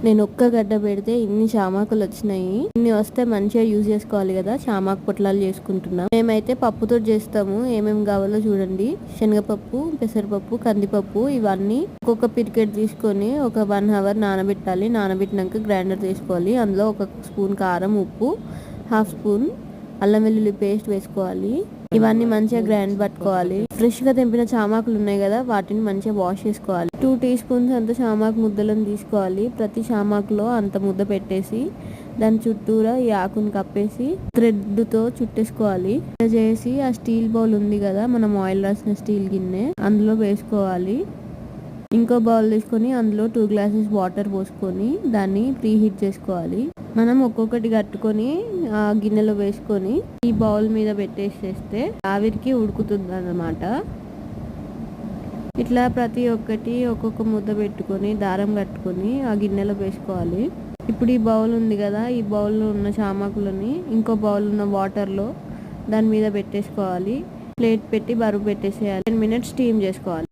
నేను ఒక్క గడ్డ పెడితే ఇన్ని చామాకులు వచ్చినాయి. ఇన్ని వస్తే మంచిగా యూజ్ చేసుకోవాలి కదా, చామాకు పొట్లాలు చేసుకుంటున్నాం. మేమైతే పప్పుతో చేస్తాము. ఏమేమి కావాలో చూడండి. శనగపప్పు, పెసరపప్పు, కందిపప్పు ఇవన్నీ ఒక్కొక్క పిరికెట్ తీసుకొని ఒక 1 అవర్ నానబెట్టాలి. నానబెట్టినాక గ్రైండర్ తీసుకోవాలి. అందులో 1 స్పూన్ కారం, ఉప్పు, 1/2 స్పూన్ అల్లం వెల్లుల్లి పేస్ట్ వేసుకోవాలి. ఇవన్నీ మంచిగా గ్రైండ్ పట్టుకోవాలి. ఫ్రెష్ గా తెంపిన చామాకులు ఉన్నాయి కదా, వాటిని మంచిగా వాష్ చేసుకోవాలి. 2 టీ స్పూన్స్ అంత చామాకు ముద్దలను తీసుకోవాలి. ప్రతి చామాకులో అంత ముద్ద పెట్టేసి దాని చుట్టూరా ఈ ఆకుని కప్పేసి థ్రెడ్ తో చుట్టేసుకోవాలి. ఇలా చేసి ఆ స్టీల్ బౌల్ ఉంది కదా, మనం ఆయిల్ రాసిన స్టీల్ గిన్నె, అందులో వేసుకోవాలి. ఇంకో బౌల్ తీసుకొని అందులో 2 గ్లాసెస్ వాటర్ పోసుకొని దాన్ని ప్రీ హీట్ చేసుకోవాలి. మనం ఒక్కొక్కటి కట్టుకొని ఆ గిన్నెలో వేసుకొని ఈ బౌల్ మీద పెట్టేసేస్తే ఆవిరికి ఉడుకుతుంది అన్నమాట. ఇట్లా ప్రతి ఒక్కటి ఒక్కొక్క ముద్ద పెట్టుకొని దారం కట్టుకొని ఆ గిన్నెలో వేసుకోవాలి. ఇప్పుడు ఈ బౌల్ ఉంది కదా, ఈ బౌల్లో ఉన్న చామాకులని ఇంకో బౌల్ ఉన్న వాటర్లో దాని మీద పెట్టేసుకోవాలి. ప్లేట్ పెట్టి బరువు పెట్టేసేయాలి. 10 మినిట్స్ స్టీమ్ చేసుకోవాలి.